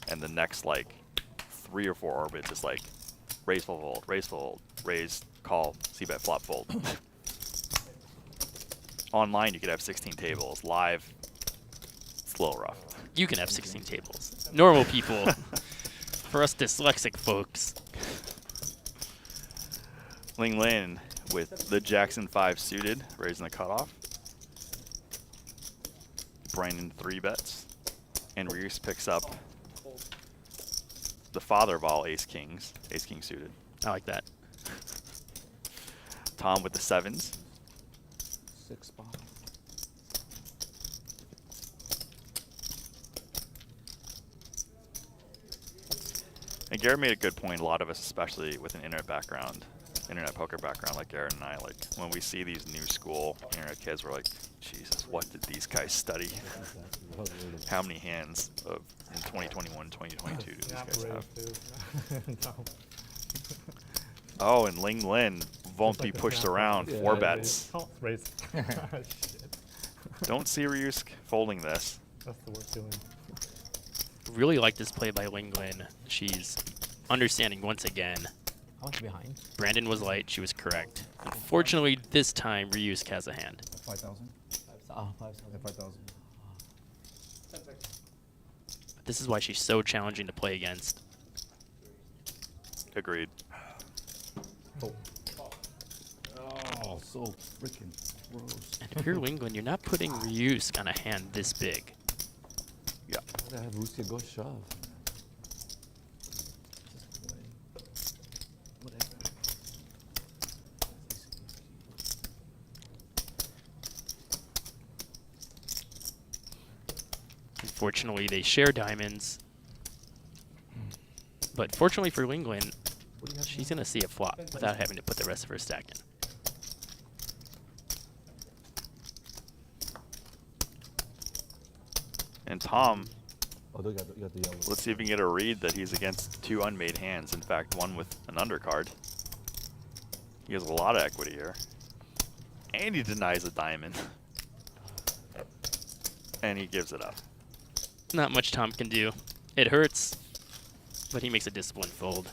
and the next like 3 or 4 orbits is like raise, fold, raise, call, c-bet, flop, fold. Online, you could have 16 tables. Live, it's a little rough. You can have 16 tables. Normal people. For us dyslexic folks. Ling Lin with the Jackson 5 suited, raising the cutoff. Brandon 3 bets. And Reese picks up the father of all ace king suited. I like that. Tom with the 7s. 6 spot. And Garrett made a good point. A lot of us, especially with an internet poker background like Garrett and I, like when we see these new school internet kids, we're like, Jesus, what did these guys study? How many hands of in 2021, 2022 do these guys have? Oh, and Ling Lin won't be pushed around. 4 bets. Don't see Ryusk folding this. That's the worst feeling. Really like this play by Ling Lin. She's understanding once again. How much behind? Brandon was light. She was correct. Unfortunately, this time, Ryusk has a hand. 5,000. 5,000. This is why she's so challenging to play against. Agreed. Oh, so freaking gross. And if you're Ling Lin, you're not putting Ryusk on a hand this big. Yeah. I have Rusia go shove. Unfortunately, they share diamonds. But fortunately for Ling Lin, she's going to see a flop without having to put the rest of her stack in. And Tom, You got the yellow. let's see if we can get a read that he's against 2 unmade hands. In fact, one with an undercard. He has a lot of equity here. And he denies a diamond. And he gives it up. Not much Tom can do. It hurts, but he makes a disciplined fold.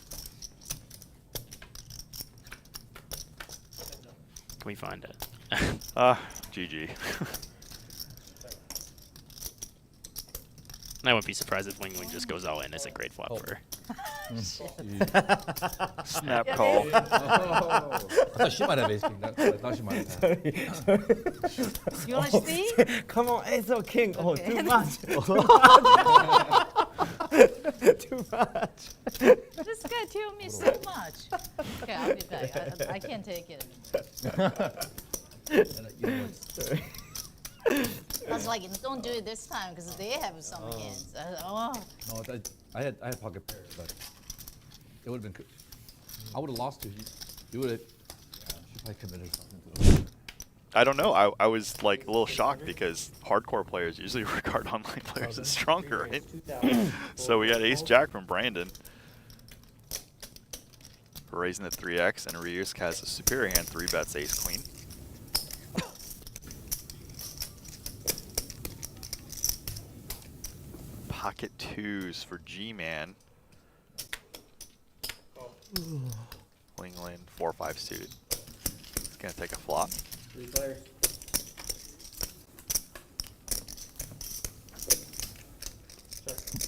Can we find it? GG. I wouldn't be surprised if Ling Ling just goes all in. It's a great flop for her. Snap call. I thought she might have ace king. I thought she might have. You want to see? Come on, ace of king. Oh, too much. Too much. This guy told me so much. Okay, I'll be back. I can't take it. I was like, don't do it this time because they have some hands. Oh. No, I had pocket pairs, but it would have been. I would have lost to you. You would have. Yeah, she probably committed something to it. I don't know. I was like a little shocked because hardcore players usually regard online players as stronger, right? So we got ace jack from Brandon. Raising at 3x, and Ryusk has a superior hand, 3 bets ace queen. Pocket 2s for G-Man. Ling Lin, 4-5 suited. He's gonna take a flop. 3 players.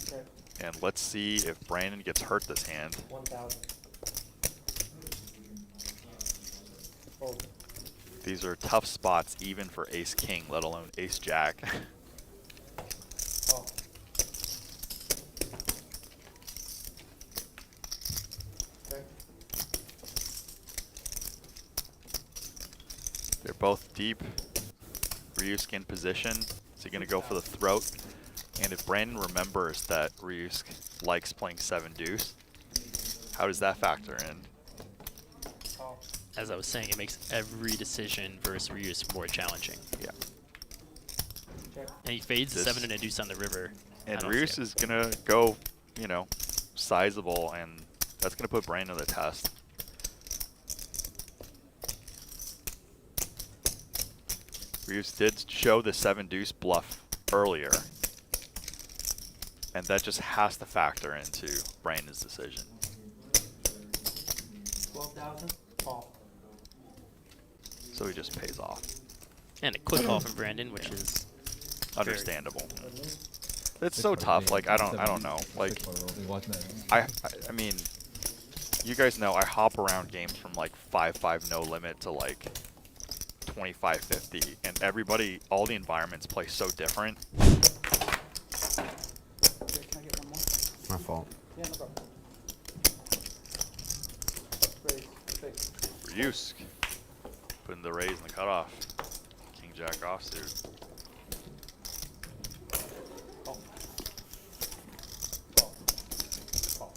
Check. And let's see if Brandon gets hurt this hand. 1,000. Fold. These are tough spots even for ace king, let alone ace jack. Oh. Okay. They're both deep. Ryusk in position. Is he going to go for the throat? And if Brandon remembers that Ryusk likes playing 7-Deuce, how does that factor in? As I was saying, it makes every decision versus Ryusk more challenging. Yeah. And he fades the 7 and a deuce on the river. And Ryusk is going to go, you know, sizable, and that's going to put Brandon to the test. Ryusk did show the 7-Deuce bluff earlier. And that just has to factor into Brandon's decision. 12,000. Call. So he just pays off. And a quick call from Brandon, which is Understandable. It's so tough. Like I don't know. Like I mean, you guys know I hop around games from like 5-5 no limit to like 25-50, and everybody, all the environments play so different. Okay, can I get one more? My fault. Yeah, no problem. Raise, fix. Ryusk putting the raise in the cutoff. King Jack offsuit. Call. Call. Call.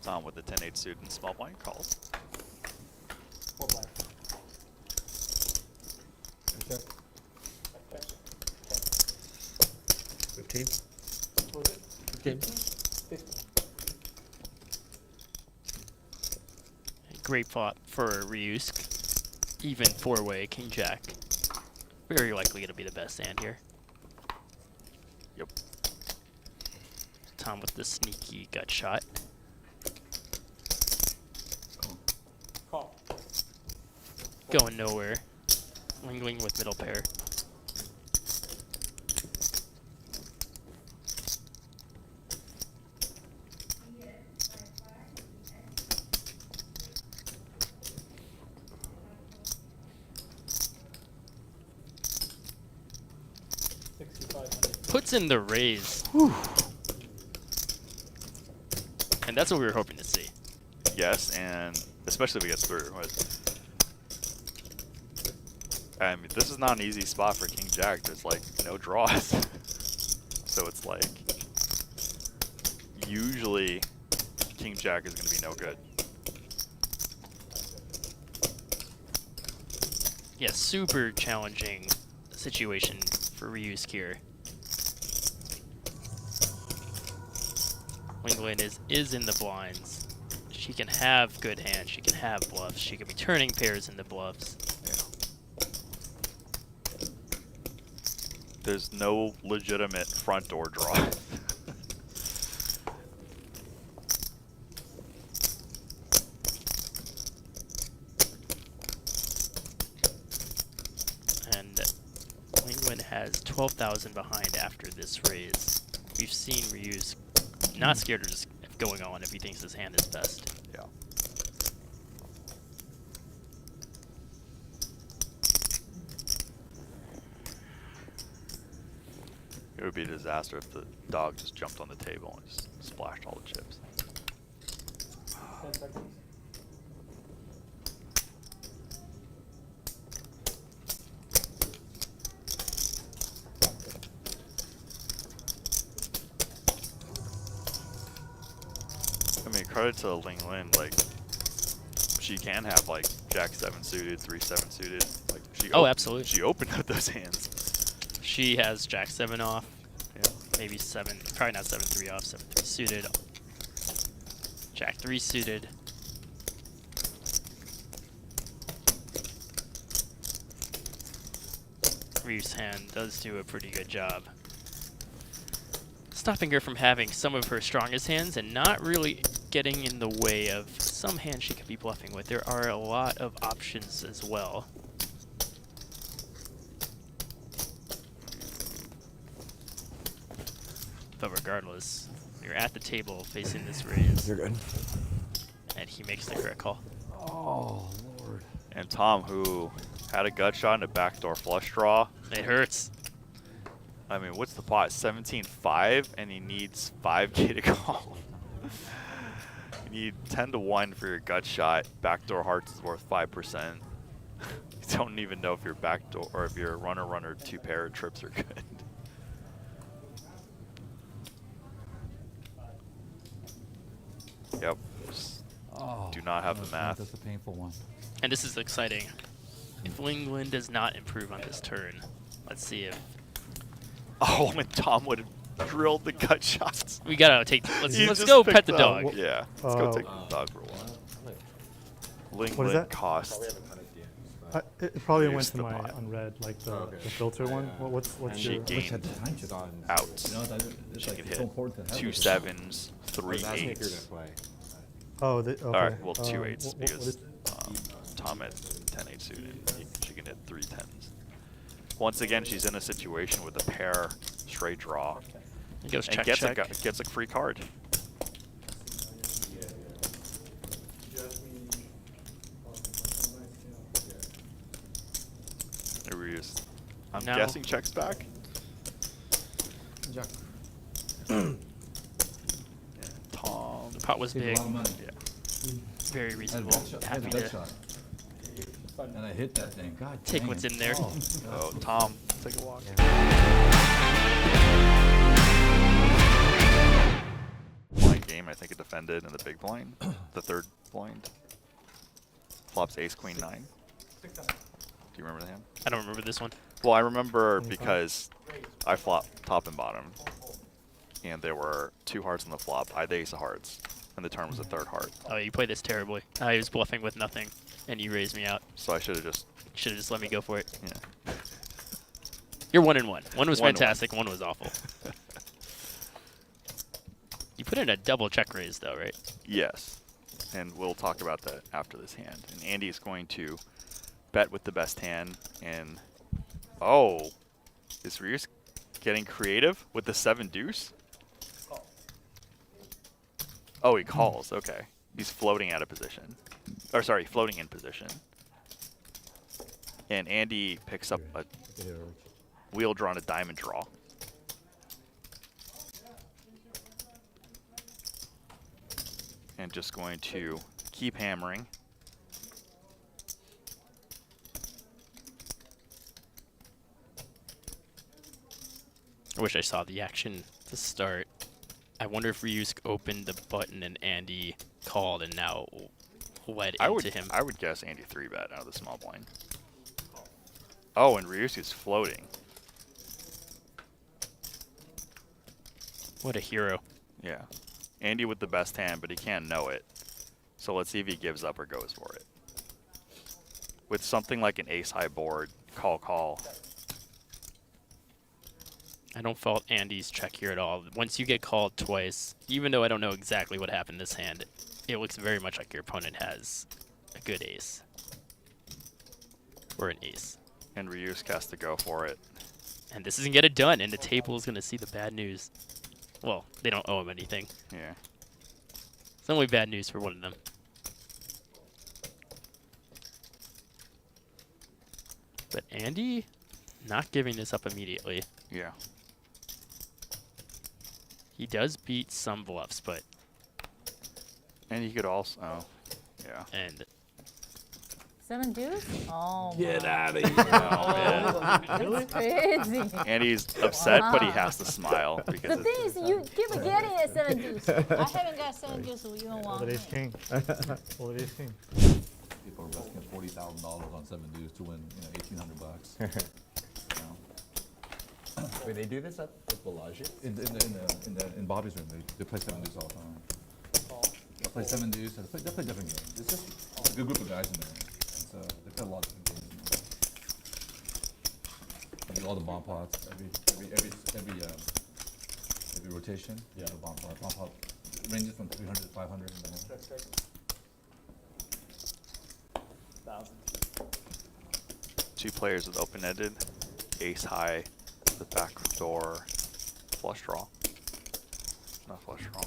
Tom with the 10-8 suit and small blind calls. 4 black. Check. Check. 15. What was it? 15. 50. great pot for Ryusk. Even 4-way King Jack. Very likely going to be the best hand here. Yep. Tom with the sneaky gut shot. Call. Going nowhere. Lingling with middle pair. Puts in the raise. Whew. And that's what we were hoping to see. Yes, and especially if he gets through. I mean, this is not an easy spot for King Jack. There's like no draws. So it's like, usually King Jack is going to be no good. Yeah, super challenging situation for Ryusk here. Lingling is in the blinds. She can have good hands. She can have bluffs. She can be turning pairs into bluffs. Yeah. There's no legitimate front door draw. And Lingling has 12,000 behind after this raise. We've seen Ryusk not scared of just going on if he thinks his hand is best. Yeah. It would be a disaster if the dog just jumped on the table and just splashed all the chips. 10 seconds. I mean, credit to Lingling, like, she can have, like, Jack-7 suited, 3-7 suited. Like, she Absolutely. She opened up those hands. She has Jack-7 off. Yeah. Maybe 7, probably not 7-3 off, 7-3 suited. Jack-3 suited. Ryusk's hand does do a pretty good job stopping her from having some of her strongest hands and not really getting in the way of some hands she could be bluffing with. There are a lot of options as well. But regardless, you're at the table facing this raise. You're good. And he makes the correct call. Oh, Lord. And Tom, who had a gut shot and a backdoor flush draw. It hurts. I mean, what's the pot? 17-5, and he needs 5K to call. You need 10-1 for your gut shot. Backdoor hearts is worth 5%. You don't even know if your backdoor or if your runner 2 pair trips are good. Yep. Just Oh, do not have the math. That's a painful one. And this is exciting. If Lingling does not improve on this turn, let's see if Oh, and Tom would have drilled the gut shots. we gotta take. Let's You let's just go picked pet the that. dog. Yeah, let's go take the dog for a while. What is that? Cost It probably Reduce went to the my pot. unread, like the, Okay. the filter one. What's She your? Wish I had gained the time to outs. You know, it's She like could it's so hit important to have 2 it. 7s, 3 That's maker 8s. to play. Oh, okay. All right, well, 2 8s what because is, Tom had 10 8 suited. She can hit 3 10s. Once again, she's in a situation with a pair straight draw He goes and check, gets check. gets a free card. I'm Now- guessing checks back. Jack. Tom. The pot was Saved a big, lot of money. Yeah. very I had a reasonable. bet shot. I had a Happy bet to shot. And I hit that thing. God take dang what's it. in there. Oh, Oh, Tom, take a walk. Blind game, I think it defended in the big blind, the third blind. Flops ace queen 9. Do you remember the hand? I don't remember this one. Well, I remember 25. because I flopped top and bottom, and there were 2 hearts on the flop. I had the ace of hearts, and the turn was a 3rd heart. Oh, you played this terribly. I was bluffing with nothing, and you raised me out. So I should have just, Should have just let me go for it. yeah. You're 1 and 1. One was 1 and 1. fantastic. One was awful. You put in a double check raise, though, right? Yes, and we'll talk about that after this hand. And Andy is going to bet with the best hand, and oh, is Rears getting creative with the 7-deuce? Oh, he calls. Okay, he's floating out of position, or sorry, floating in position. And Andy picks up a wheel draw and a diamond draw. And just going to keep hammering. I wish I saw the action to start. I wonder if Ryusk opened the button and Andy called and now led into him. I would guess Andy 3-bet out of the small blind. Oh, and Ryusu's floating. What a hero. Yeah. Andy with the best hand, but he can't know it. So let's see if he gives up or goes for it. With something like an ace-high board, call. I don't fault Andy's check here at all. Once you get called twice, even though I don't know exactly what happened this hand, it looks very much like your opponent has a good ace. Or an ace. And Ryusk has to go for it. And this isn't get it done, and the table is going to see the bad news. Well, they don't owe him anything. Yeah. It's only bad news for one of them. But Andy, not giving this up immediately. Yeah. He does beat some bluffs, but And he could also, oh, yeah. and 7-Deuce? Oh, Get my. out of here. Oh, man. That's crazy. Andy's upset, but he has to smile because The thing is, you keep getting a 7-Deuce. I haven't got 7-Deuce, so you don't want Folded me. ace king. Folded ace king. People are risking $40,000 on 7-deuce to win, $1,800. You know? Wait, they do this at Bellagio? In Bobby's room, they play 7-deuce all the time. They play 7-deuce. They play different games. It's just a good group of guys in there. And so they play a lot of different games. They do all the bomb pots every rotation. Yeah, the bomb pot ranges from 300 to 500. Two players with open-ended, ace high, the back door, flush draw. Not flush draw.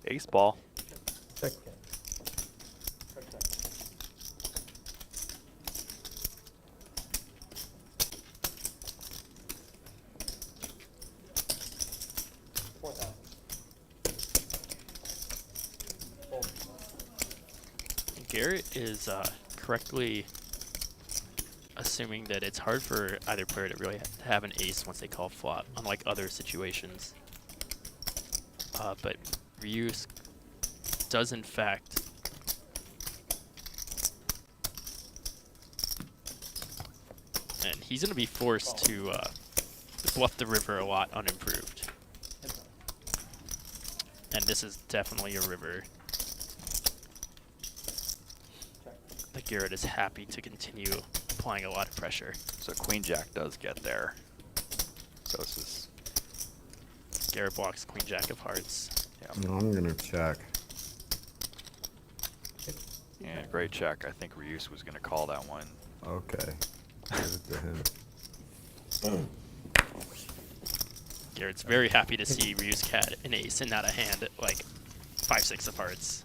Ace ball. Check. Garrett is correctly assuming that it's hard for either player to really have an ace once they call flop, unlike other situations. But Ryusk does in fact and he's going to be forced to bluff the river a lot unimproved. And this is definitely a river. Check. The Garrett is happy to continue applying a lot of pressure. So Queen Jack does get there. So this is, Garrett blocks Queen Jack of Hearts. yeah, No, I'm gonna check. yeah, great check. I think Ryus was gonna call that one. Okay. Give it to him. Garrett's very happy to see Ryu's cat an ace and not a hand at like 5-6 of hearts.